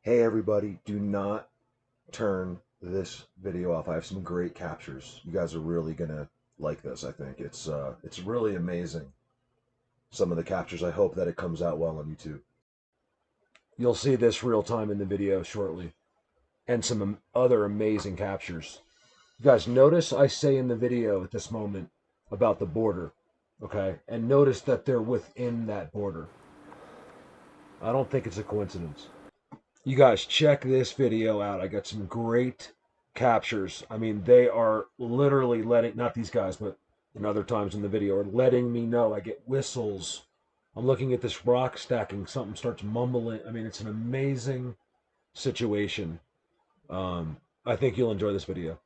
Hey everybody, do not turn this video off. I have some great captures. You guys are really gonna like this, I think. It's really amazing. Some of the captures. I hope that it comes out well on YouTube. You'll see this real time in the video shortly. And some other amazing captures. You guys notice I say in the video at this moment about the border, okay? And notice that they're within that border. I don't think it's a coincidence. You guys check this video out. I got some great captures. I mean, they are literally letting, not these guys, but in other times in the video, are letting me know. I get whistles. I'm looking at this rock stacking. Something starts mumbling. I mean, it's an amazing situation. I think you'll enjoy this video.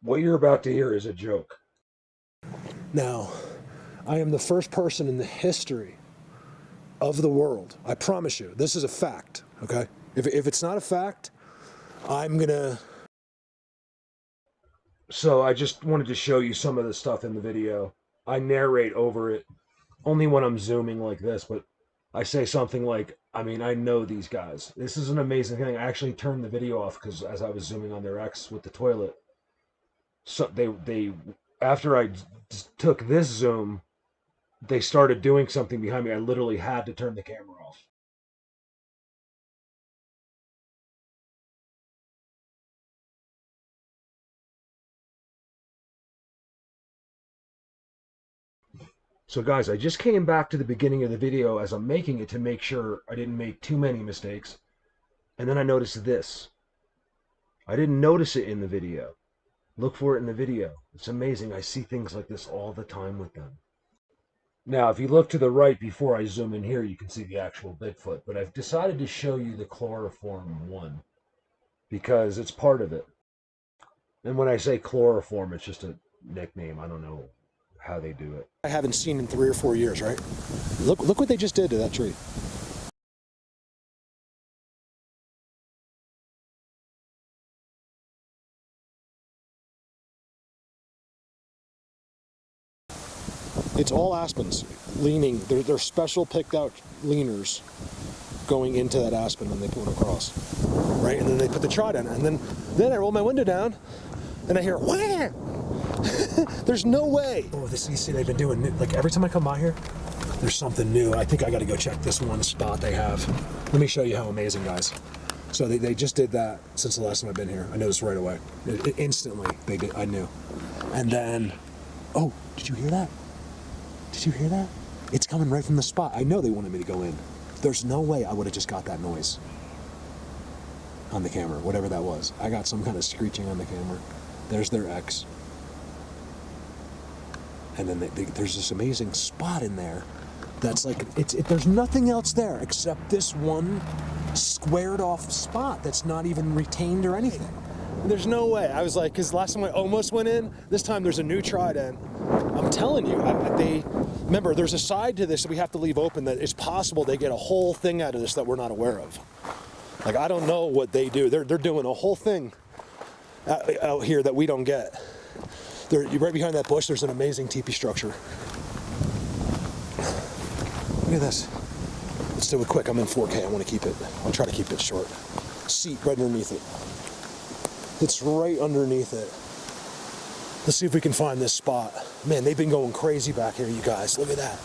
What you're about to hear is a joke. Now, I am the first person in the history of the world. I promise you, this is a fact, okay? If it's not a fact, I'm gonna... So I just wanted to show you some of the stuff in the video. I narrate over it only when I'm zooming like this, but I say something like, I mean, I know these guys. This is an amazing thing. I actually turned the video off because as I was zooming on their X with the toilet, so they after I took this zoom, they started doing something behind me. I literally had to turn the camera off. So guys, I just came back to the beginning of the video as I'm making it to make sure I didn't make too many mistakes. And then I noticed this. I didn't notice it in the video. Look for it in the video. It's amazing. I see things like this all the time with them. Now, if you look to the right before I zoom in here, you can see the actual Bigfoot. But I've decided to show you the chloroform one because it's part of it. And when I say chloroform, it's just a nickname. I don't know how they do it. I haven't seen in 3 or 4 years, right? Look what they just did to that tree. It's all aspens leaning. They're special picked out leaners going into that aspen when they put it across, right? And then they put the Trident, and then I roll my window down, and I hear wham! There's no way. Oh, this, you see, they've been doing, like every time I come by here, there's something new. I think I got to go check this one spot they have. Let me show you how amazing, guys. So they just did that since the last time I've been here. I noticed right away. Instantly, they did. I knew. And then, oh, did you hear that? Did you hear that? It's coming right from the spot. I know they wanted me to go in. There's no way I would have just got that noise on the camera, whatever that was. I got some kind of screeching on the camera. There's their X. And then there's this amazing spot in there that's like, there's nothing else there except this one squared off spot that's not even retained or anything. There's no way. I was like, because last time I almost went in, this time there's a new Trident. I'm telling you, remember, there's a side to this that we have to leave open that it's possible they get a whole thing out of this that we're not aware of. Like, I don't know what they do. They're doing a whole thing out here that we don't get. Right behind that bush, there's an amazing teepee structure. Look at this. Let's do it quick. I'm in 4K. I want to keep it. I'll try to keep it short. Seat right underneath it. It's right underneath it. Let's see if we can find this spot. Man, they've been going crazy back here, you guys. Look at that.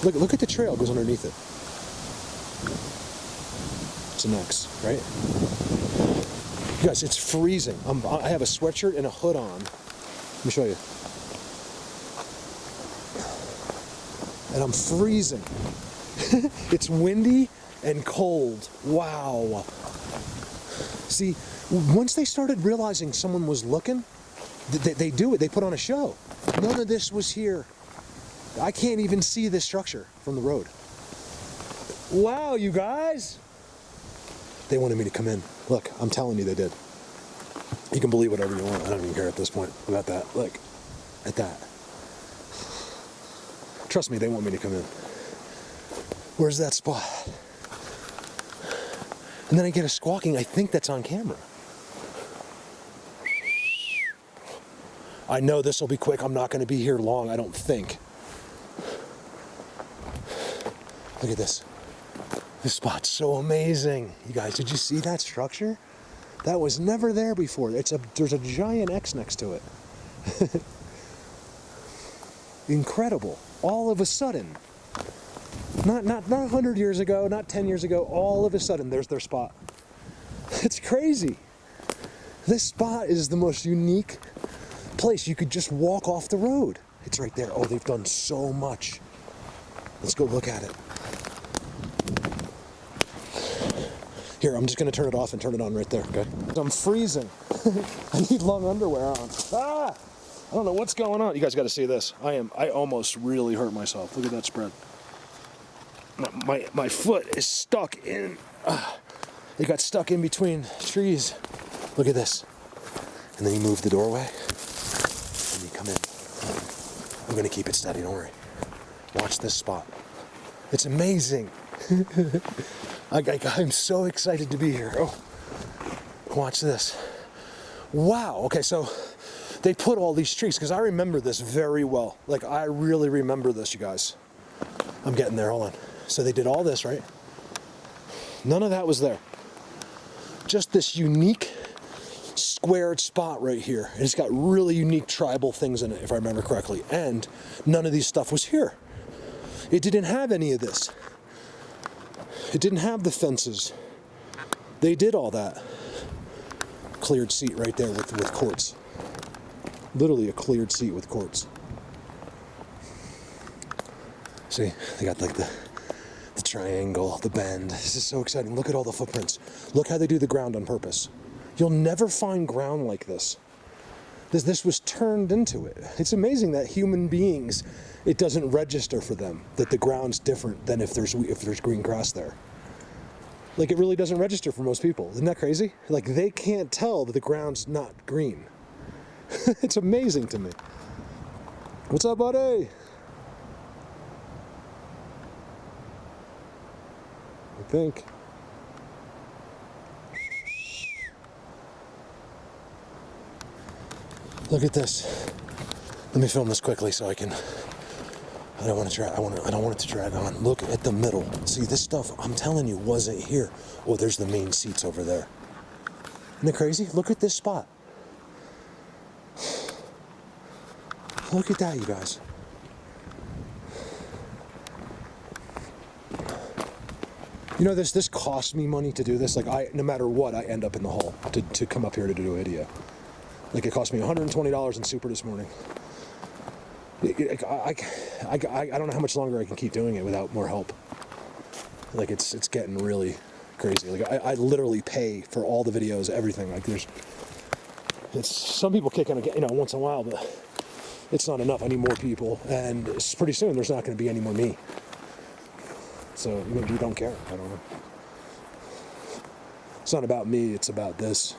Look at the trail. It goes underneath it. It's an X, right? You guys, it's freezing. I have a sweatshirt and a hood on. Let me show you. And I'm freezing. It's windy and cold. Wow. See, once they started realizing someone was looking, they do it. They put on a show. None of this was here. I can't even see this structure from the road. Wow, you guys. They wanted me to come in. Look, I'm telling you they did. You can believe whatever you want. I don't even care at this point about that. Look, at that. Trust me, they want me to come in. Where's that spot? And then I get a squawking. I think that's on camera. I know this will be quick. I'm not going to be here long, I don't think. Look at this. This spot's so amazing. You guys, did you see that structure? That was never there before. There's a giant X next to it. Incredible. All of a sudden. Not 100 years ago, not 10 years ago, all of a sudden there's their spot. It's crazy. This spot is the most unique place. You could just walk off the road. It's right there. Oh, they've done so much. Let's go look at it. Here, I'm just going to turn it off and turn it on right there, okay? I'm freezing. I need long underwear on. Ah! I don't know what's going on. You guys got to see this. I almost really hurt myself. Look at that spread. My foot is stuck in... it got stuck in between trees. Look at this. And then you move the doorway. And you come in. I'm going to keep it steady, don't worry. Watch this spot. It's amazing. I'm so excited to be here. Oh, watch this. Wow. Okay, so they put all these trees, because I remember this very well. Like, I really remember this, you guys. I'm getting there, hold on. So they did all this, right? None of that was there. Just this unique squared spot right here. And it's got really unique tribal things in it, if I remember correctly. And none of these stuff was here. It didn't have any of this. It didn't have the fences. They did all that. Cleared seat right there with quartz. Literally a cleared seat with quartz. See, they got like the triangle, the bend. This is so exciting. Look at all the footprints. Look how they do the ground on purpose. You'll never find ground like this. This was turned into it. It's amazing that human beings, it doesn't register for them that the ground's different than if there's green grass there. Like, it really doesn't register for most people. Isn't that crazy? Like, they can't tell that the ground's not green. It's amazing to me. What's up, buddy? I think. Look at this. Let me film this quickly so I can. I don't want it to drag on. Look at the middle. See, this stuff, I'm telling you, wasn't here. Oh, there's the main seats over there. Isn't it crazy? Look at this spot. Look at that, you guys. You know, this cost me money to do this. Like, no matter what, I end up in the hall to come up here to do a video. Like, it cost me $120 in Super this morning. I don't know how much longer I can keep doing it without more help. Like, it's getting really crazy. Like, I literally pay for all the videos, everything. Like, some people kick in, once in a while, but it's not enough. I need more people, and pretty soon there's not going to be any more me. So maybe you don't care. I don't know. It's not about me. It's about this.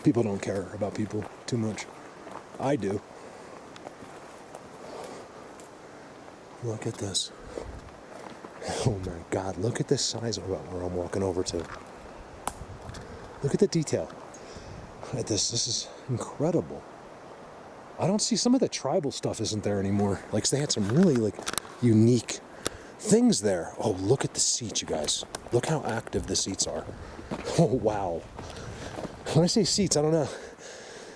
People don't care about people too much. I do. Look at this. Oh my God, look at the size of where I'm walking over to. Look at the detail. Look at this. This is incredible. I don't see, some of the tribal stuff isn't there anymore. Like, they had some really, like, unique things there. Oh, look at the seats, you guys. Look how active the seats are. Oh, wow. When I say seats, I don't know.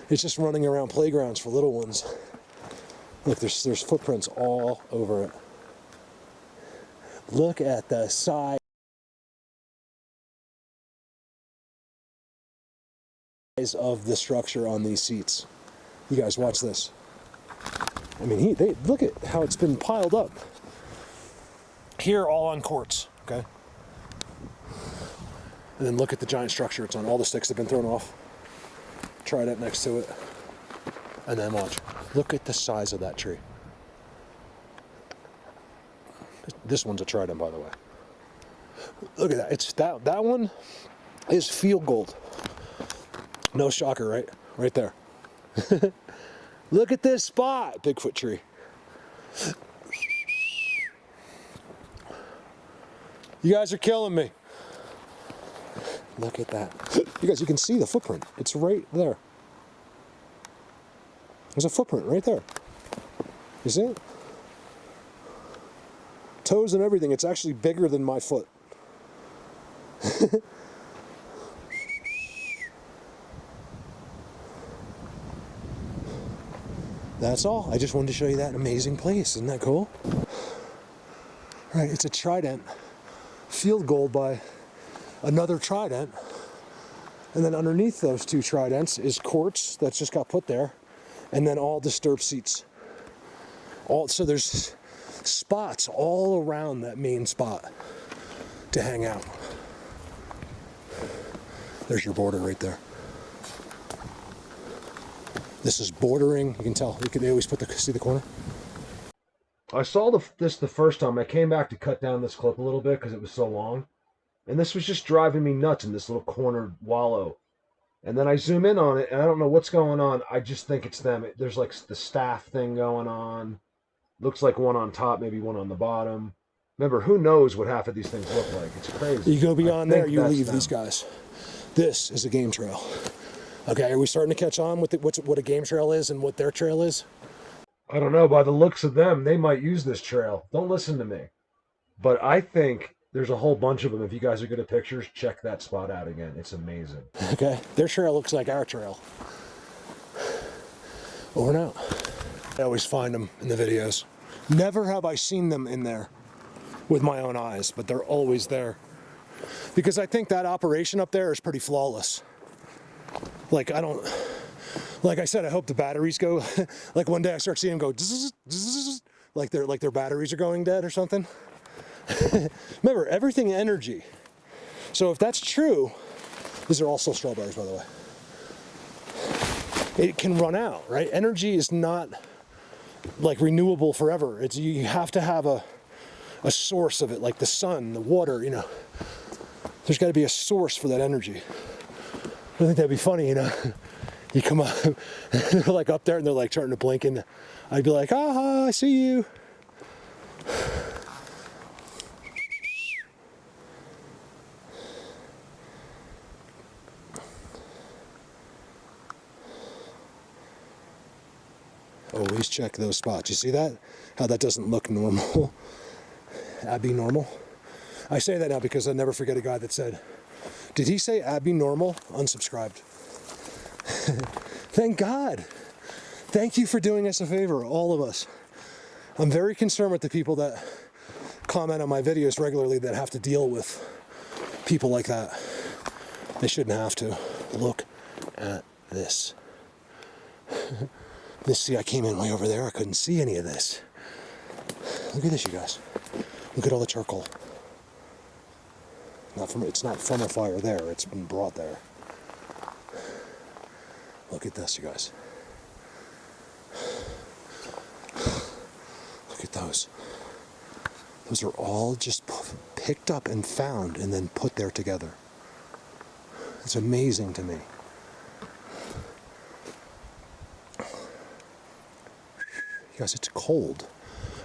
It's just running around playgrounds for little ones. Look, there's footprints all over it. Look at the size of the structure on these seats. You guys watch this. I mean, they look at how it's been piled up. Here, all on quartz, okay? And then look at the giant structure it's on. All the sticks have been thrown off. Trident next to it. And then watch. Look at the size of that tree. This one's a Trident, by the way. Look at that. It's that one is field gold. No shocker, right? Right there. Look at this spot. Bigfoot tree. You guys are killing me. Look at that. You guys, you can see the footprint. It's right there. There's a footprint right there. You see it? toes and everything. It's actually bigger than my foot. That's all. I just wanted to show you that amazing place. Isn't that cool? All right, it's a Trident, field gold by another Trident. And then underneath those two Tridents is quartz that's just got put there. And then all disturbed seats. So there's spots all around that main spot to hang out. There's your border right there. This is bordering. You can tell. They always put see the corner. I saw this the first time. I came back to cut down this clip a little bit because it was so long. And this was just driving me nuts in this little cornered wallow. And then I zoom in on it, and I don't know what's going on. I just think it's them. There's like the staff thing going on. Looks like one on top, maybe one on the bottom. Remember, who knows what half of these things look like? It's crazy. You go beyond there, you leave these guys. This is a game trail. Okay, are we starting to catch on with what a game trail is and what their trail is? I don't know. By the looks of them, they might use this trail. Don't listen to me. But I think there's a whole bunch of them. If you guys are good at pictures, check that spot out again. It's amazing. Okay, their trail looks like our trail. Over and out. I always find them in the videos. Never have I seen them in there with my own eyes, but they're always there. Because I think that operation up there is pretty flawless. Like I said, I hope the batteries go, like one day I start seeing them go, zzz, zzz, like their batteries are going dead or something. Remember, everything energy. So if that's true, these are also strawberries, by the way. It can run out, right? Energy is not like renewable forever. You have to have a source of it, like the sun, the water, you know. There's got to be a source for that energy. I think that'd be funny, you know. You come up, they're like up there and they're like starting to blink, and I'd be like, aha, I see you. Always check those spots. You see that? How that doesn't look normal. Abnormal. I say that now because I never forget a guy that said, did he say abnormal? Unsubscribed. Thank God. Thank you for doing us a favor, all of us. I'm very concerned with the people that comment on my videos regularly that have to deal with people like that. They shouldn't have to. Look at this. See, I came in way over there. I couldn't see any of this. Look at this, you guys. Look at all the charcoal. It's not from a fire there. It's been brought there. Look at this, you guys. Look at those. Those are all just picked up and found and then put there together. It's amazing to me. You guys, it's cold.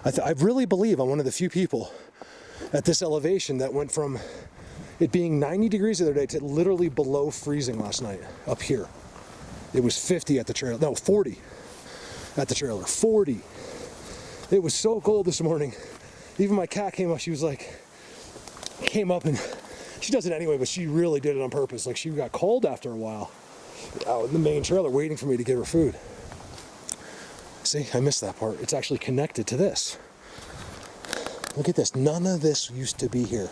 I really believe I'm one of the few people at this elevation that went from it being 90 degrees the other day to literally below freezing last night up here. It was 50 at the trailer. No, 40 at the trailer. 40. It was so cold this morning. Even my cat came up. She was like, came up, and she does it anyway, but she really did it on purpose. Like, she got cold after a while out in the main trailer waiting for me to get her food. See, I missed that part. It's actually connected to this. Look at this. None of this used to be here.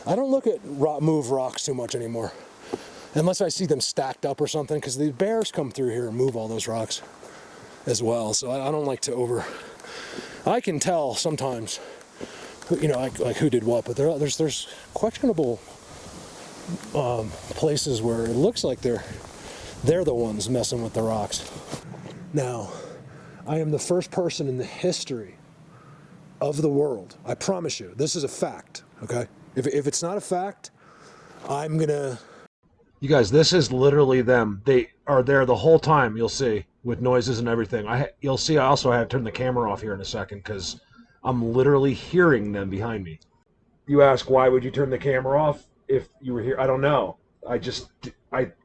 I don't look at move rocks too much anymore. Unless I see them stacked up or something, because the bears come through here and move all those rocks as well. So I don't like to I can tell sometimes, you know, like who did what, but there's questionable places where it looks like they're the ones messing with the rocks. Now, I am the first person in the history of the world. I promise you, this is a fact, okay? If it's not a fact, I'm gonna... You guys, this is literally them. They are there the whole time, you'll see, with noises and everything. You'll see I also have to turn the camera off here in a second because I'm literally hearing them behind me. You ask, why would you turn the camera off if you were here? I don't know. I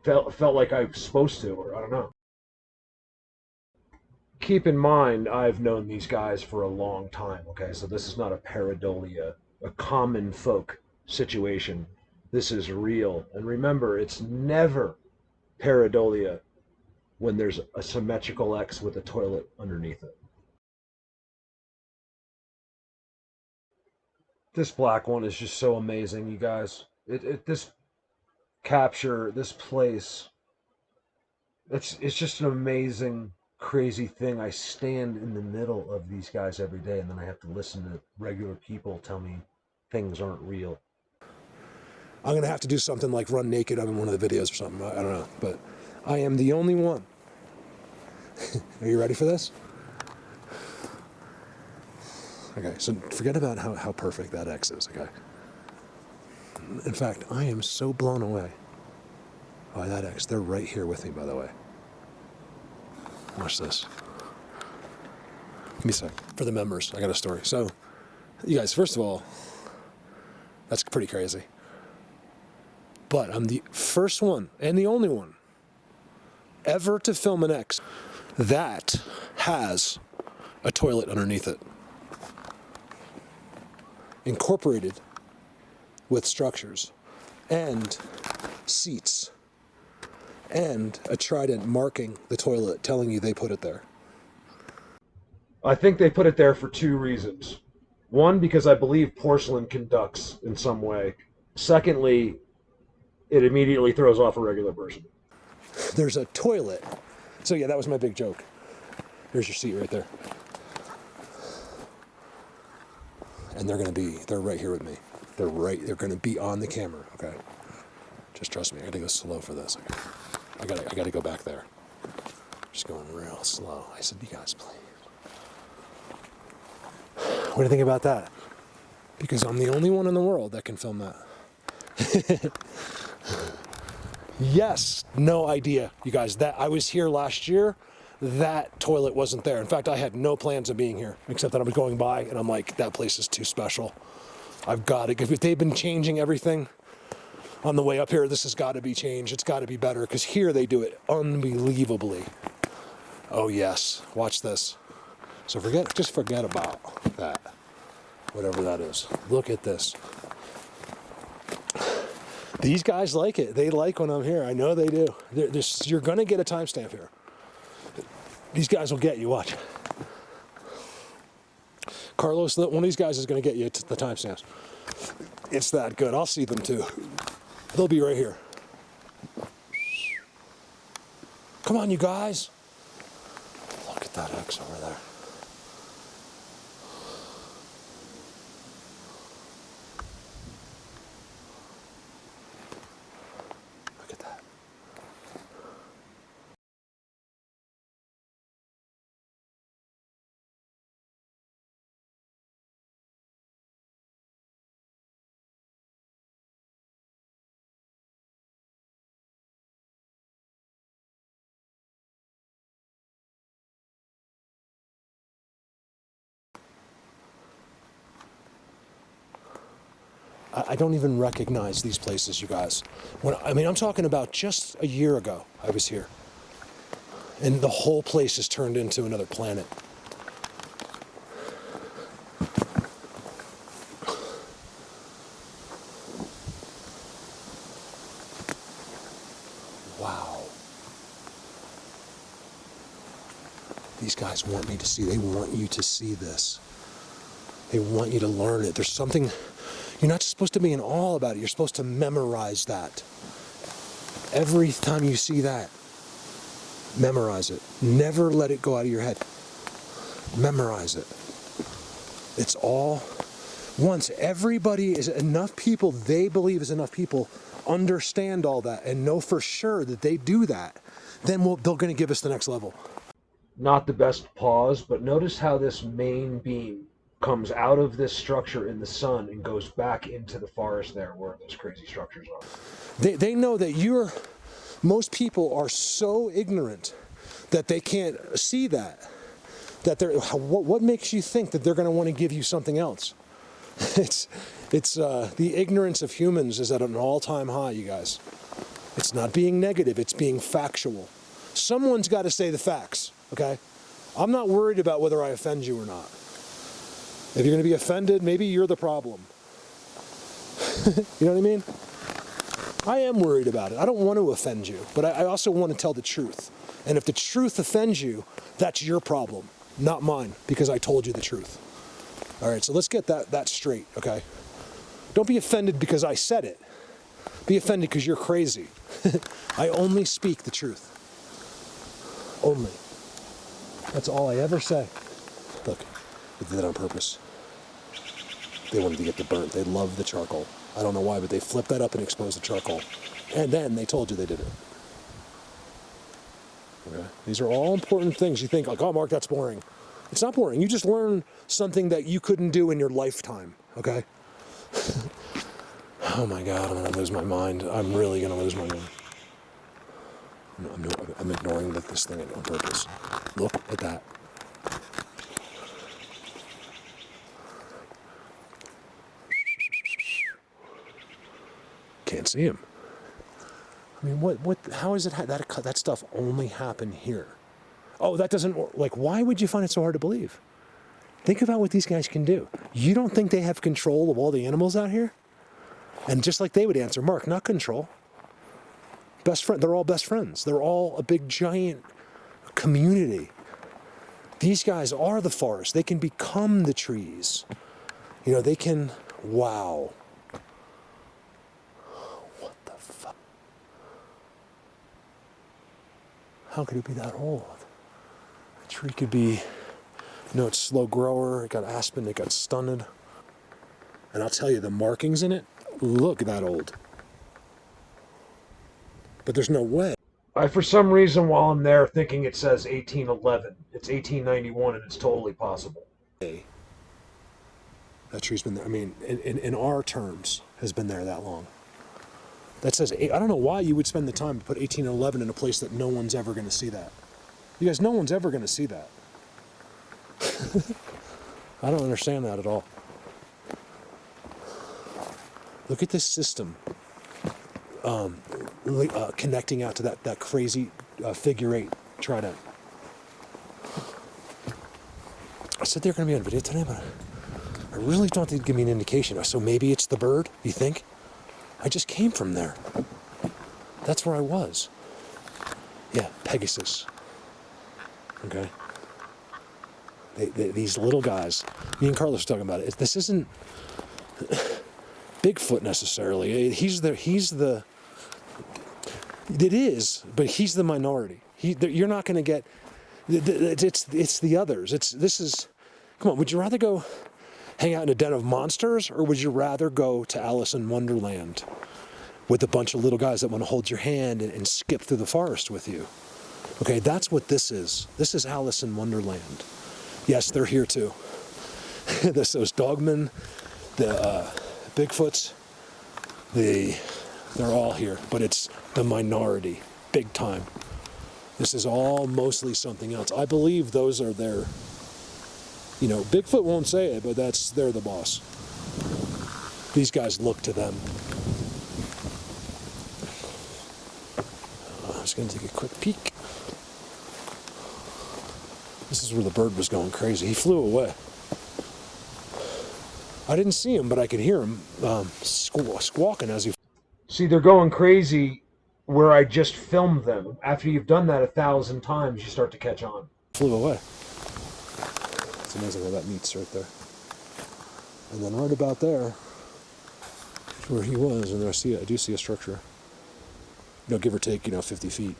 felt like I was supposed to, or I don't know. keep in mind, I've known these guys for a long time, okay? So this is not a pareidolia, a common folk situation. This is real. And remember, it's never pareidolia when there's a symmetrical X with a toilet underneath it. This black one is just so amazing, you guys. This capture, this place, it's just an amazing, crazy thing. I stand in the middle of these guys every day, and then I have to listen to regular people tell me things aren't real. I'm gonna have to do something like run naked on one of the videos or something. I don't know, but I am the only one. Are you ready for this? Okay, so forget about how perfect that X is, okay? In fact, I am so blown away by that X. They're right here with me, by the way. Watch this. Give me a sec. For the members, I got a story. So, you guys, first of all, that's pretty crazy. But I'm the first one, and the only one, ever to film an X that has a toilet underneath it. Incorporated with structures and seats and a trident marking the toilet, telling you they put it there. I think they put it there for two reasons. One, because I believe porcelain conducts in some way. Secondly, it immediately throws off a regular person. There's a toilet. So yeah, that was my big joke. Here's your seat right there. And they're right here with me. They're gonna be on the camera, okay? Just trust me, I gotta go slow for this. I gotta go back there. Just going real slow. I said, you guys, please. What do you think about that? Because I'm the only one in the world that can film that. Yes, no idea, you guys. That I was here last year. That toilet wasn't there. In fact, I had no plans of being here, except that I was going by, and I'm like, that place is too special. I've got it. If they've been changing everything on the way up here, this has got to be changed. It's got to be better, because here they do it unbelievably. Oh yes, watch this. So just forget about that, whatever that is. Look at this. These guys like it. They like when I'm here. I know they do. You're gonna get a timestamp here. These guys will get you, watch. Carlos, one of these guys is going to get you the timestamps. It's that good. I'll see them too. They'll be right here. Come on, you guys. Look at that X over there. Look at that. I don't even recognize these places, you guys. I'm talking about just a year ago I was here. And the whole place has turned into another planet. Wow. These guys want me to see, they want you to see this. They want you to learn it. There's something. You're not supposed to be in awe about it. You're supposed to memorize that. Every time you see that, memorize it. Never let it go out of your head. Memorize it. It's all, once everybody is enough people, they believe is enough people, understand all that and know for sure that they do that, then they're going to give us the next level. Not the best pause, but notice how this main beam comes out of this structure in the sun and goes back into the forest there where those crazy structures are. They know that most people are so ignorant that they can't see that. What makes you think that they're going to want to give you something else? It's the ignorance of humans is at an all-time high, you guys. It's not being negative, it's being factual. Someone's got to say the facts, okay? I'm not worried about whether I offend you or not. If you're going to be offended, maybe you're the problem. You know what I mean? I am worried about it. I don't want to offend you, but I also want to tell the truth. And if the truth offends you, that's your problem, not mine, because I told you the truth. All right, so let's get that straight, okay? Don't be offended because I said it. Be offended because you're crazy. I only speak the truth. Only. That's all I ever say. Look, they did that on purpose. They wanted to get the burnt. They love the charcoal. I don't know why, but they flipped that up and exposed the charcoal. And then they told you they did it. Okay? These are all important things. You think, like, oh, Mark, that's boring. It's not boring. You just learn something that you couldn't do in your lifetime, okay? Oh my God, I'm going to lose my mind. I'm really going to lose my mind. I'm ignoring this thing on purpose. Look at that. Can't see him. I mean, how is it that stuff only happen here? Oh, that doesn't, like, why would you find it so hard to believe? Think about what these guys can do. You don't think they have control of all the animals out here? And just like they would answer, Mark, not control. Best friend, they're all best friends. They're all a big giant community. These guys are the forest. They can become the trees. You know, they can, wow. What the fuck? How could it be that old? A tree could be, you know, it's slow grower, it got aspen, it got stunted. And I'll tell you, the markings in it look that old. But there's no way. For some reason, while I'm there thinking it says 1811, it's 1891, and it's totally possible. That tree's been there, I mean, in our terms, has been there that long. That says, I don't know why you would spend the time to put 1811 in a place that no one's ever going to see that. You guys, no one's ever going to see that. I don't understand that at all. Look at this system. Connecting out to that crazy figure 8 trident. I said they're going to be on video today, but I really don't think they'd give me an indication. So maybe it's the bird, you think? I just came from there. That's where I was. Yeah, Pegasus. Okay. These little guys. Me and Carlos were talking about it. This isn't Bigfoot necessarily. It is, but he's the minority. You're not going to get. It's the others. Come on. Would you rather go hang out in a den of monsters, or would you rather go to Alice in Wonderland with a bunch of little guys that want to hold your hand and skip through the forest with you? Okay, that's what this is. This is Alice in Wonderland. Yes, they're here too. Those dogmen, the Bigfoots, they're all here, but it's the minority, big time. This is all mostly something else. I believe those are their, you know, Bigfoot won't say it, but they're the boss. These guys look to them. I was going to take a quick peek. This is where the bird was going crazy. He flew away. I didn't see him, but I could hear him squawking as he... See, they're going crazy where I just filmed them. After you've done that 1,000 times, you start to catch on. Flew away. It's amazing how that meets right there. And then right about there, where he was, and there I do see a structure. You know, give or take, 50 feet.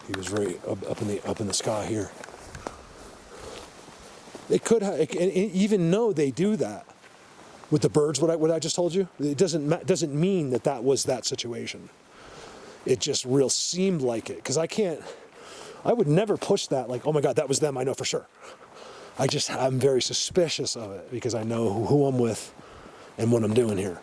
He was right up in the sky here. They could have, and even though they do that with the birds, what I just told you, it doesn't mean that was that situation. It just real seemed like it, because I would never push that like, oh my God, that was them, I know for sure. I'm very suspicious of it because I know who I'm with and what I'm doing here.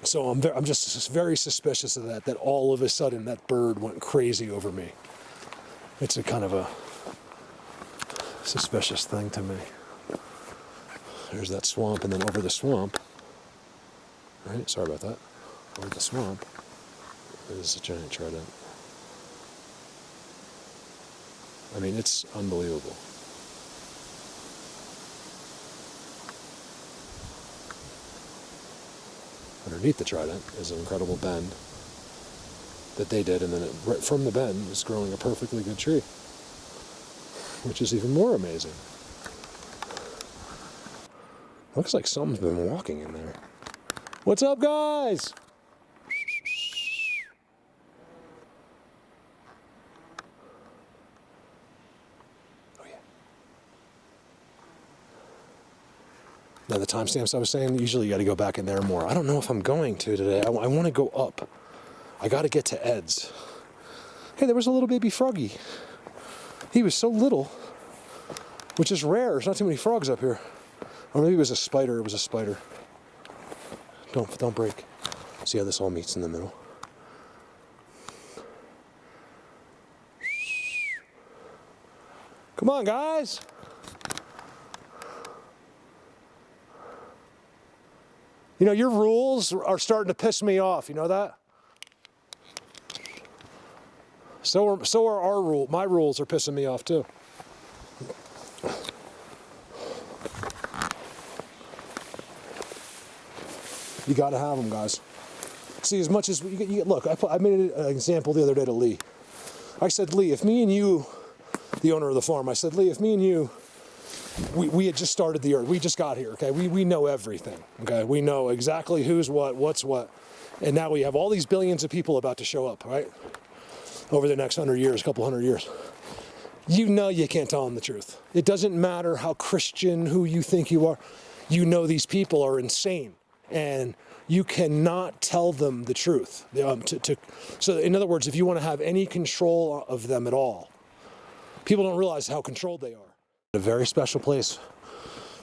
So I'm just very suspicious of that all of a sudden that bird went crazy over me. It's a kind of a suspicious thing to me. There's that swamp, and then over the swamp, right? Sorry about that. Over the swamp is a giant trident. I mean, it's unbelievable. Underneath the trident is an incredible bend that they did, and then right from the bend is growing a perfectly good tree, which is even more amazing. Looks like someone's been walking in there. What's up, guys? Oh, yeah. Now, the timestamps I was saying, usually you got to go back in there more. I don't know if I'm going to today. I want to go up. I got to get to Ed's. Hey, there was a little baby froggy. He was so little, which is rare. There's not too many frogs up here. Or maybe it was a spider. It was a spider. Don't break. See how this all meets in the middle? Come on, guys. You know, your rules are starting to piss me off. You know that? So are our rules. My rules are pissing me off too. You got to have them, guys. See, as much as you look, I made an example the other day to Lee. I said, Lee, if me and you, the owner of the farm, I said, Lee, if me and you, we had just started the earth, we just got here, okay? We know everything, okay? We know exactly who's what, what's what, and now we have all these billions of people about to show up, right? Over the next 100 years, couple hundred years. You know you can't tell them the truth. It doesn't matter how Christian, who you think you are. You know these people are insane. And you cannot tell them the truth. So in other words, if you want to have any control of them at all, people don't realize how controlled they are. A very special place.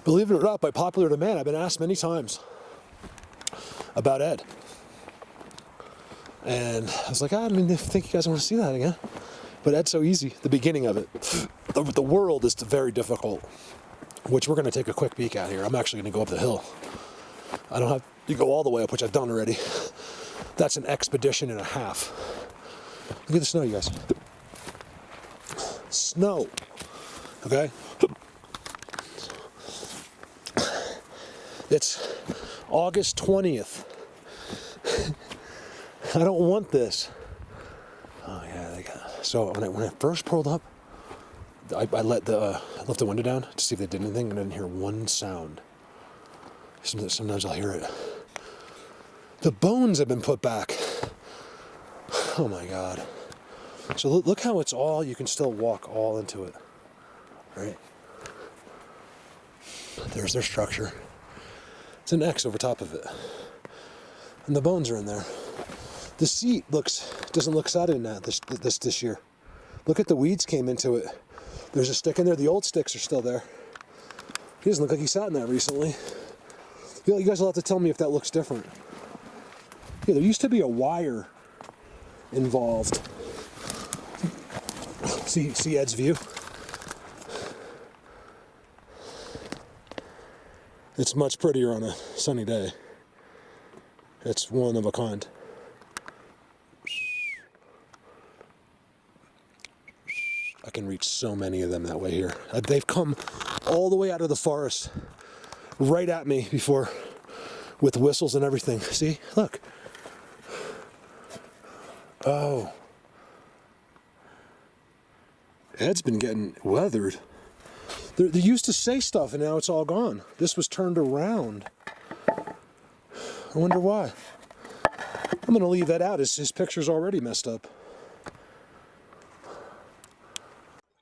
Believe it or not, by popular demand, I've been asked many times about Ed. And I was like, I think you guys want to see that again. But Ed's so easy, the beginning of it. The world is very difficult, which we're going to take a quick peek at here. I'm actually going to go up the hill. I don't have to go all the way up, which I've done already. That's an expedition and a half. Look at the snow, you guys. Snow. Okay? It's August 20th. I don't want this. Oh yeah, they got. So when I first pulled up, I left the window down to see if they did anything, and I didn't hear one sound. Sometimes I'll hear it. The bones have been put back. Oh my God. So look how it's all, you can still walk all into it. Right? There's their structure. It's an X over top of it. And the bones are in there. The seat doesn't look sad in that this year. Look at the weeds came into it. There's a stick in there. The old sticks are still there. He doesn't look like he sat in that recently. You guys will have to tell me if that looks different. Yeah, there used to be a wire involved. See Ed's view? It's much prettier on a sunny day. It's one of a kind. I can reach so many of them that way here. They've come all the way out of the forest, right at me before, with whistles and everything. See, look. Oh. Ed's been getting weathered. They used to say stuff and now it's all gone. This was turned around. I wonder why. I'm going to leave that out. His picture's already messed up.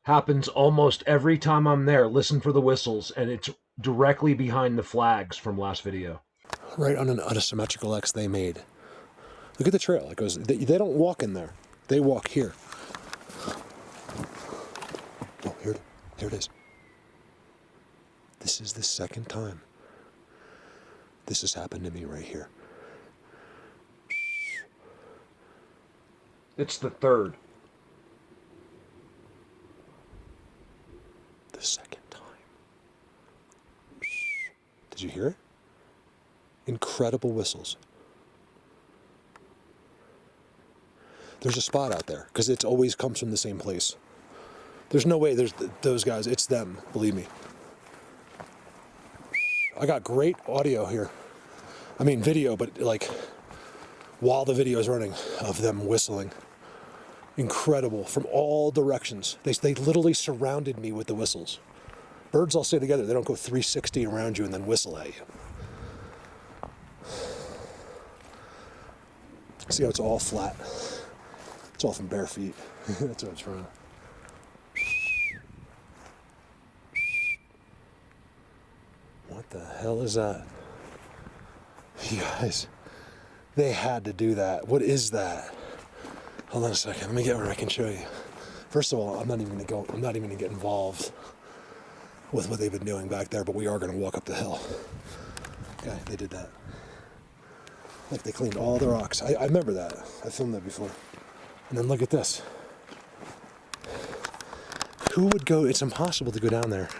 Happens almost every time I'm there. Listen for the whistles, and it's directly behind the flags from last video. Right on a symmetrical X they made. Look at the trail. It goes. They don't walk in there. They walk here. Oh, here it is. This is the second time this has happened to me right here. It's the third. The second time. Did you hear it? Incredible whistles. There's a spot out there, because it always comes from the same place. There's no way there's those guys. It's them, believe me. I got great audio here. I mean video, but like while the video is running of them whistling. Incredible, from all directions. They literally surrounded me with the whistles. Birds all stay together. They don't go 360 around you and then whistle at you. See how it's all flat? It's all from bare feet. That's what it's from. What the hell is that? You guys, they had to do that. What is that? Hold on a second. Let me get where I can show you. First of all, I'm not even gonna get involved with what they've been doing back there, but we are gonna walk up the hill. Okay, they did that. Like they cleaned all the rocks. I remember that. I filmed that before. And then look at this. Who would go? It's impossible to go down there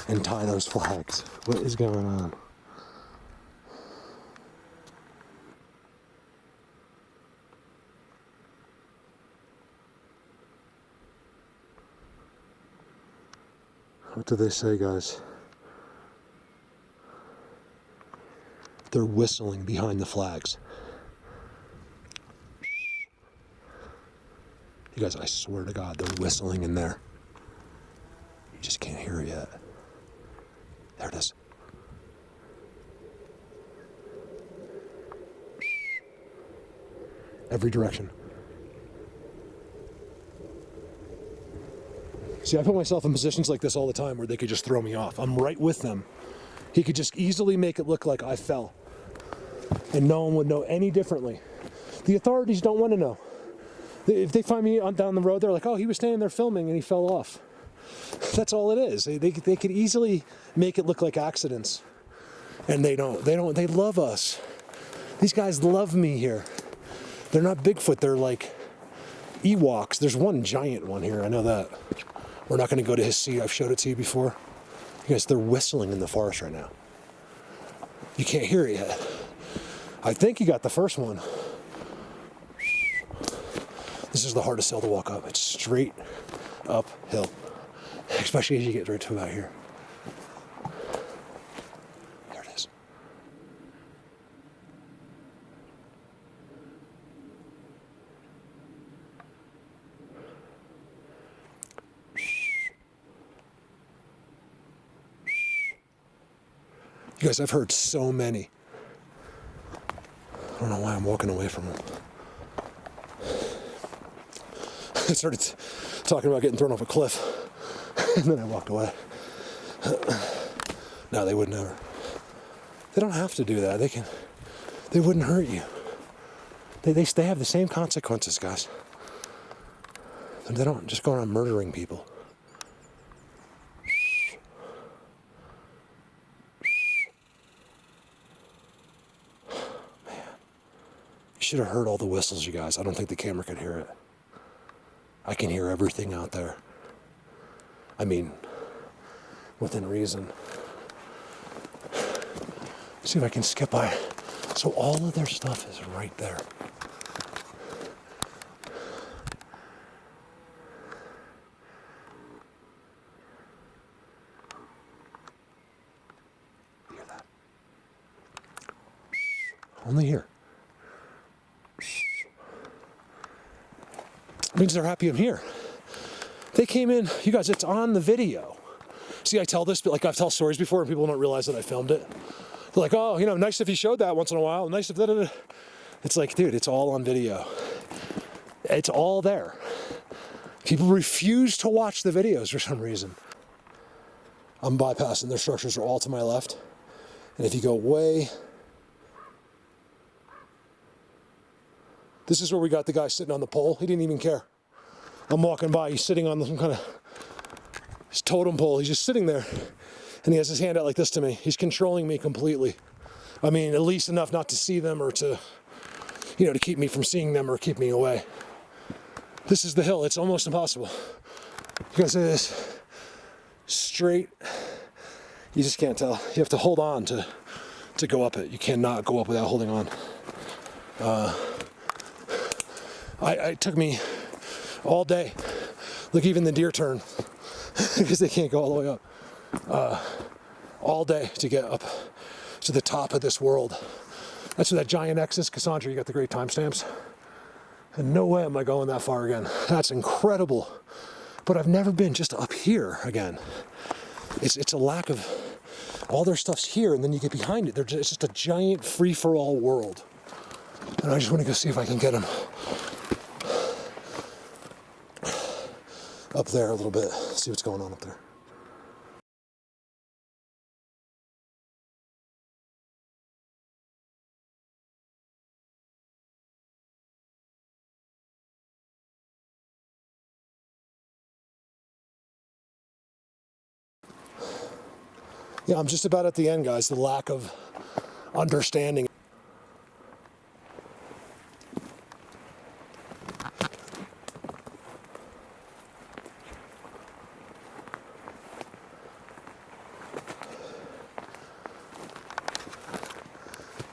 and tie those flags. What is going on? What do they say, guys? They're whistling behind the flags. You guys, I swear to God, they're whistling in there. You just can't hear it yet. There it is. Every direction. See, I put myself in positions like this all the time where they could just throw me off. I'm right with them. He could just easily make it look like I fell. And no one would know any differently. The authorities don't want to know. If they find me down the road, they're like, oh, he was standing there filming and he fell off. That's all it is. They could easily make it look like accidents. And they don't. They love us. These guys love me here. They're not Bigfoot. They're like Ewoks. There's one giant one here. I know that. We're not going to go to his seat. I've showed it to you before. You guys, they're whistling in the forest right now. You can't hear it yet. I think you got the first one. This is the hardest hill to walk up. It's straight uphill, especially as you get right to about here. There it is. You guys, I've heard so many. I don't know why I'm walking away from them. I started talking about getting thrown off a cliff, and then I walked away. No, they would never. They don't have to do that. They wouldn't hurt you. They have the same consequences, guys. They don't just go around murdering people. Man, you should have heard all the whistles, you guys. I don't think the camera could hear it. I can hear everything out there. I mean, within reason. See if I can skip by. So all of their stuff is right there. You hear that? Only here. Means they're happy I'm here. They came in, you guys, it's on the video. See, I tell this, but like I've told stories before and people don't realize that I filmed it. They're like, oh, you know, nice if you showed that once in a while. Nice if that. It's like, dude, it's all on video. It's all there. People refuse to watch the videos for some reason. I'm bypassing. Their structures are all to my left. And if you go way, this is where we got the guy sitting on the pole. He didn't even care. I'm walking by. He's sitting on some kind of his totem pole. He's just sitting there. And he has his hand out like this to me. He's controlling me completely. I mean, at least enough not to see them or to, you know, to keep me from seeing them or keep me away. This is the hill. It's almost impossible. You guys see this? Straight. You just can't tell. You have to hold on to go up it. You cannot go up without holding on. It took me all day. Look, even the deer turn because they can't go all the way up. All day to get up to the top of this world. That's where that giant X is. Cassandra, you got the great timestamps. And no way am I going that far again. That's incredible. But I've never been just up here again. It's a lack of, all their stuff's here, and then you get behind it. It's just a giant free-for-all world. And I just want to go see if I can get them up there a little bit, see what's going on up there. Yeah, I'm just about at the end, guys. The lack of understanding.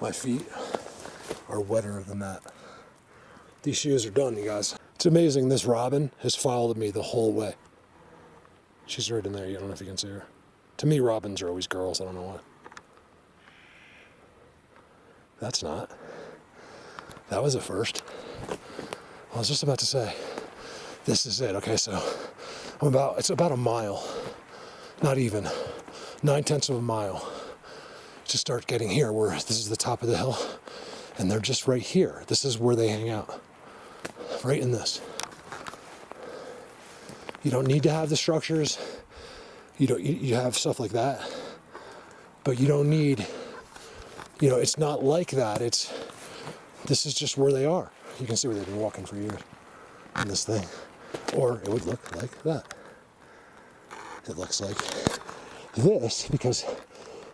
My feet are wetter than that. These shoes are done, you guys. It's amazing. This robin has followed me the whole way. She's right in there. I don't know if you can see her. To me, robins are always girls. I don't know why. That's not. That was a first. I was just about to say, this is it. Okay, so it's about a mile. Not even. 9/10 of a mile. To start getting here, where this is the top of the hill. And they're just right here. This is where they hang out. Right in this. You don't need to have the structures. You have stuff like that, but you don't need, it's not like that. This is just where they are. You can see where they've been walking for years in this thing, or it would look like that. It looks like this because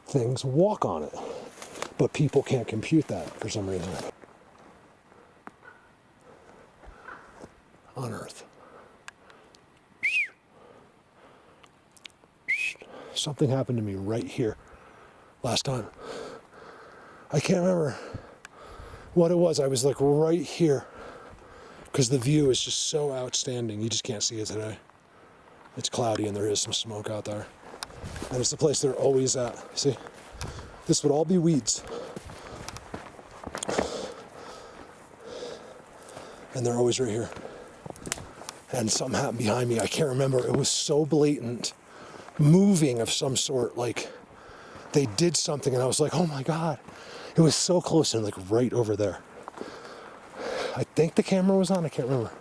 things walk on it, but people can't compute that for some reason. On Earth. Something happened to me right here last time. I can't remember what it was. I was like right here because the view is just so outstanding. You just can't see it today. It's cloudy and there is some smoke out there. And it's the place they're always at. See? This would all be weeds. And they're always right here. And something happened behind me. I can't remember. It was so blatant. Moving of some sort, like they did something and I was like, oh my God. It was so close and like right over there. I think the camera was on, I can't remember.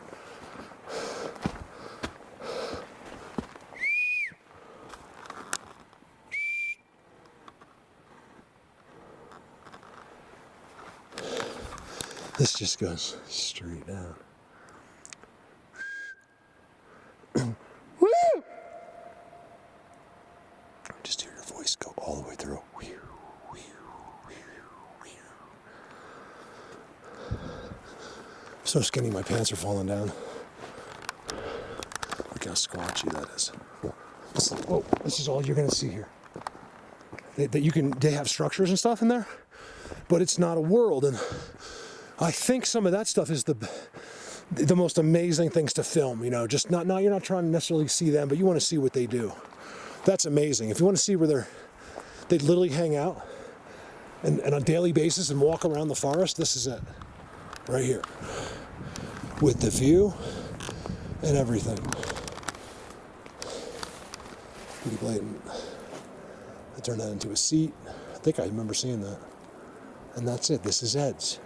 This just goes straight down. Just hear your voice go all the way through. I'm so skinny, my pants are falling down. Look how squatchy that is. This is all you're gonna see here. They have structures and stuff in there, but it's not a world. And I think some of that stuff is the most amazing things to film. You're not trying to necessarily see them, but you want to see what they do. That's amazing. If you want to see where they literally hang out and on a daily basis and walk around the forest, this is it. Right here. With the view and everything. Pretty blatant. I turned that into a seat. I think I remember seeing that. And that's it. This is Ed's.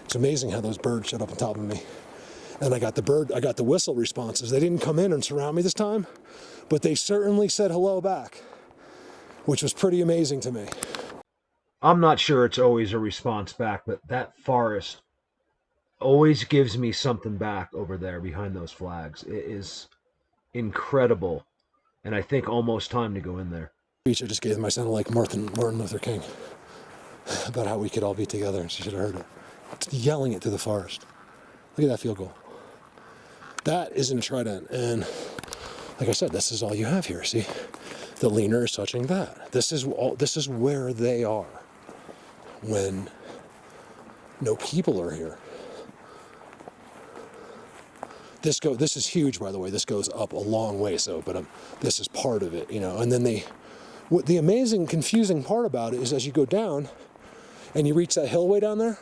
It's amazing how those birds shut up on top of me. And I got the whistle responses. They didn't come in and surround me this time, but they certainly said hello back, which was pretty amazing to me. I'm not sure it's always a response back, but that forest always gives me something back over there behind those flags. It is incredible, and I think almost time to go in there. I just gave them, I sounded like Martin Luther King about how we could all be together, and she should have heard it. Yelling it to the forest. Look at that field goal. That isn't a Trident. And like I said, this is all you have here. See, the leaner is touching that. This is where they are when no people are here. This is huge, by the way. This goes up a long way, but this is part of it, you know. And then the amazing, confusing part about it is as you go down and you reach that hill way down there,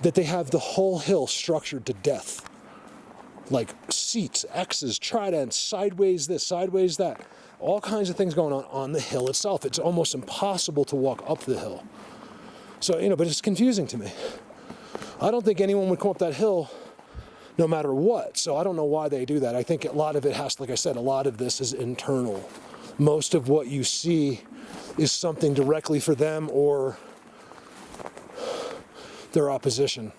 that they have the whole hill structured to death. Like seats, X's, Tridents, sideways this, sideways that. All kinds of things going on the hill itself. It's almost impossible to walk up the hill. So, you know, but it's confusing to me. I don't think anyone would come up that hill no matter what. So I don't know why they do that. I think a lot of it has, like I said, a lot of this is internal. Most of what you see is something directly for them or their opposition.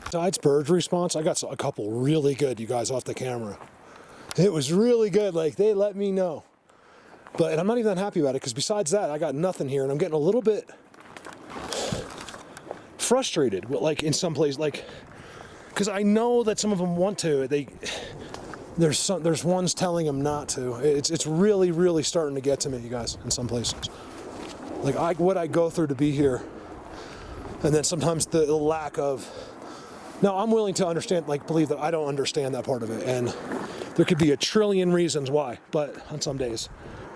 Besides bird response, I got a couple really good, you guys, off the camera. It was really good. Like, they let me know. And I'm not even that happy about it, because besides that, I got nothing here, and I'm getting a little bit frustrated, like in some places, like, because I know that some of them want to. There's ones telling them not to. It's really, really starting to get to me, you guys, in some places. Like what I go through to be here, and then sometimes the lack of. Now, I'm willing to understand, like, believe that I don't understand that part of it, and there could be a trillion reasons why, but on some days,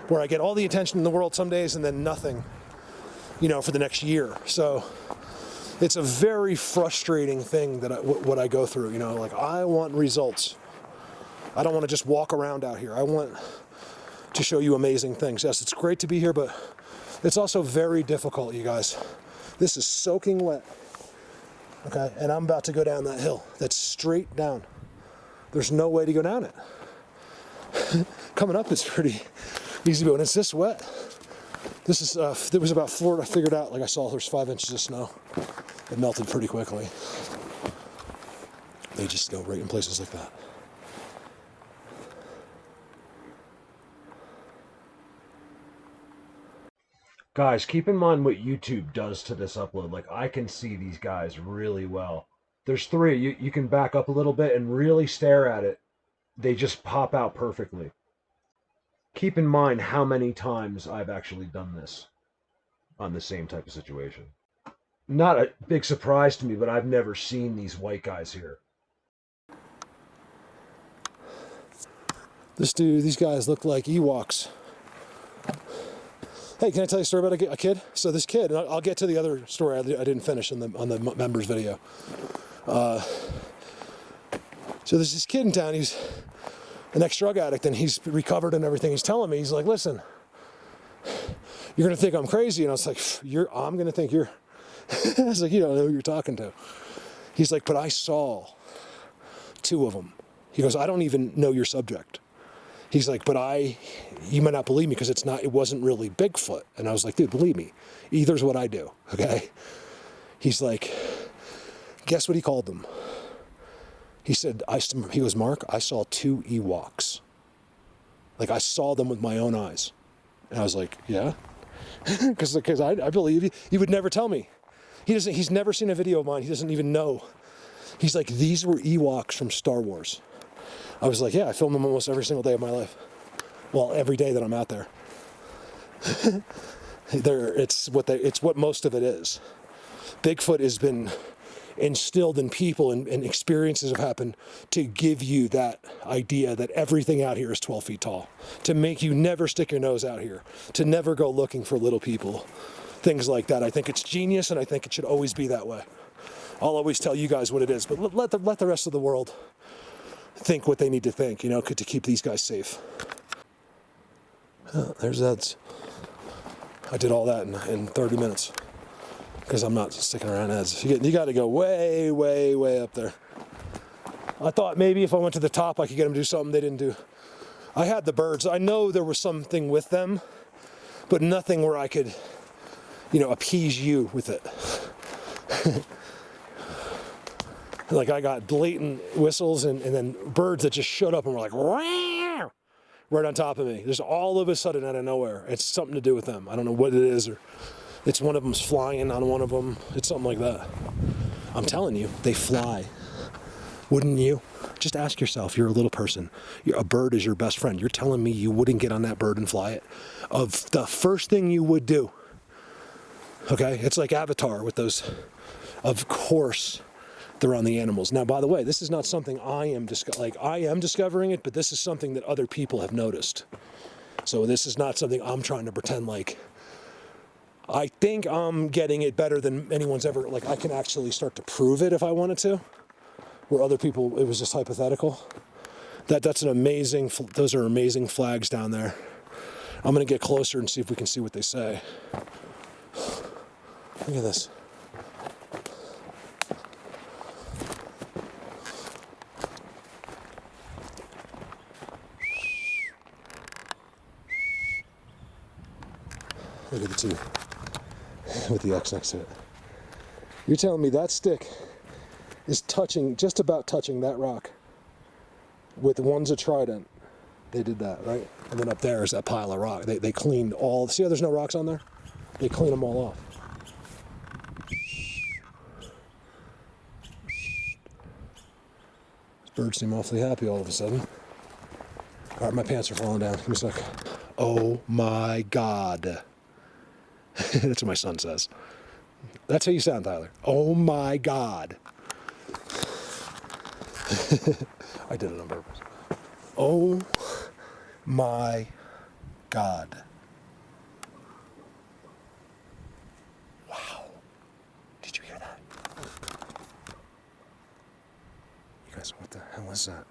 where I get all the attention in the world some days and then nothing, you know, for the next year. So it's a very frustrating thing that what I go through, you know, like, I want results. I don't want to just walk around out here. I want to show you amazing things. Yes, it's great to be here, but it's also very difficult, you guys. This is soaking wet. Okay, and I'm about to go down that hill. That's straight down. There's no way to go down it. Coming up is pretty easy, but when it's this wet, this is, there was about 4, I figured out, like I saw there's 5 inches of snow. It melted pretty quickly. They just go right in places like that. Guys, keep in mind what YouTube does to this upload. Like, I can see these guys really well. There's 3. You can back up a little bit and really stare at it. They just pop out perfectly. Keep in mind how many times I've actually done this on the same type of situation. Not a big surprise to me, but I've never seen these white guys here. These guys look like Ewoks. Hey, can I tell you a story about a kid? So this kid, and I'll get to the other story I didn't finish on the members video. So there's this kid in town, he's an ex-drug addict, and he's recovered and everything. He's telling me, he's like, listen, you're going to think I'm crazy. And I was like, I'm going to think you're... I was like, you don't know who you're talking to. He's like, but I saw 2 of them. He goes, I don't even know your subject. He's like, but you might not believe me because it wasn't really Bigfoot. And I was like, dude, believe me, either's what I do, okay? He's like, guess what he called them? He said, he goes, Mark, I saw 2 Ewoks. Like, I saw them with my own eyes. And I was like, yeah? Because I believe you. He would never tell me. He's never seen a video of mine. He doesn't even know. He's like, these were Ewoks from Star Wars. I was like, yeah, I film them almost every single day of my life. Well, every day that I'm out there. It's what most of it is. Bigfoot has been instilled in people and experiences have happened to give you that idea that everything out here is 12 feet tall. To make you never stick your nose out here. To never go looking for little people. Things like that. I think it's genius, and I think it should always be that way. I'll always tell you guys what it is, but let the rest of the world think what they need to think, you know, to keep these guys safe. There's that. I did all that in 30 minutes because I'm not sticking around ads. You got to go way, way, way up there. I thought maybe if I went to the top, I could get them to do something they didn't do. I had the birds. I know there was something with them, but nothing where I could, you know, appease you with it. Like, I got blatant whistles and then birds that just showed up and were like, "Wow!" right on top of me. Just all of a sudden out of nowhere. It's something to do with them. I don't know what it is, or it's one of them's flying on one of them. It's something like that. I'm telling you, they fly. Wouldn't you? Just ask yourself, you're a little person. A bird is your best friend. You're telling me you wouldn't get on that bird and fly it? Of the first thing you would do. Okay? It's like Avatar with those, of course, they're on the animals. Now, by the way, this is not something I am discovering it, but this is something that other people have noticed. So this is not something I'm trying to pretend like. I think I'm getting it better than anyone's ever, like I can actually start to prove it if I wanted to. Where other people, it was just hypothetical. That's an amazing, those are amazing flags down there. I'm gonna get closer and see if we can see what they say. Look at this. Look at the two with the X next to it. You're telling me that stick is touching, just about touching that rock. With one's a Trident. They did that, right? And then up there is that pile of rock. They cleaned all, see how there's no rocks on there? They clean them all off. These birds seem awfully happy all of a sudden. All right, my pants are falling down. Give me a sec. Oh my God. That's what my son says. That's how you sound, Tyler. Oh my God. I did it on purpose. Oh my God. Wow. Did you hear that? You guys, what the hell is that?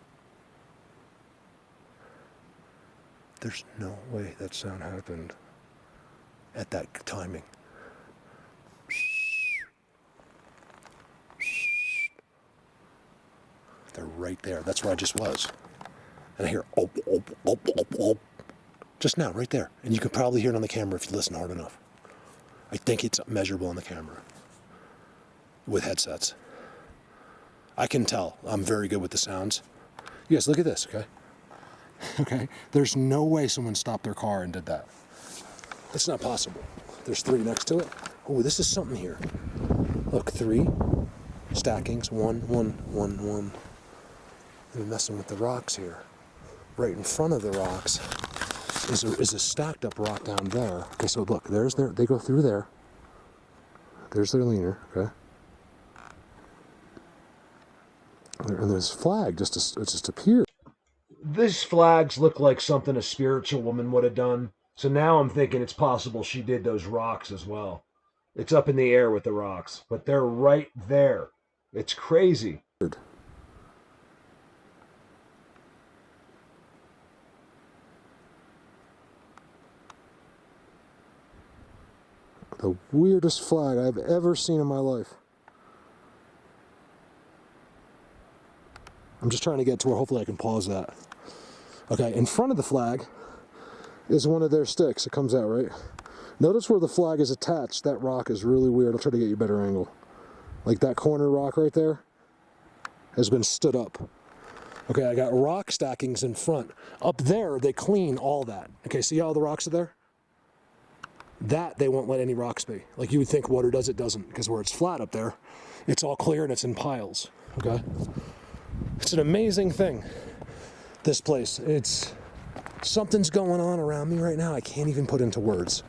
There's no way that sound happened at that timing. They're right there. That's where I just was. And I hear, oh, oh, oh, oh, oh. Just now, right there. And you can probably hear it on the camera if you listen hard enough. I think it's measurable on the camera with headsets. I can tell. I'm very good with the sounds. You guys, look at this, okay? Okay? There's no way someone stopped their car and did that. It's not possible. There's 3 next to it. Oh, this is something here. Look, 3 stackings. 1, 1, 1, 1. They're messing with the rocks here. Right in front of the rocks is a stacked up rock down there. Okay, so look, there's their, they go through there. There's their leaner, okay? And this flag just appeared. These flags look like something a spiritual woman would have done. So now I'm thinking it's possible she did those rocks as well. It's up in the air with the rocks, but they're right there. It's crazy. The weirdest flag I've ever seen in my life. I'm just trying to get to where hopefully I can pause that. Okay, in front of the flag is one of their sticks. It comes out, right? Notice where the flag is attached. That rock is really weird. I'll try to get you a better angle. Like that corner rock right there has been stood up. Okay, I got rock stackings in front. Up there, they clean all that. Okay, see how the rocks are there? That they won't let any rocks be. Like you would think water does, it doesn't, because where it's flat up there, it's all clear and it's in piles. Okay? It's an amazing thing, this place. Something's going on around me right now I can't even put into words.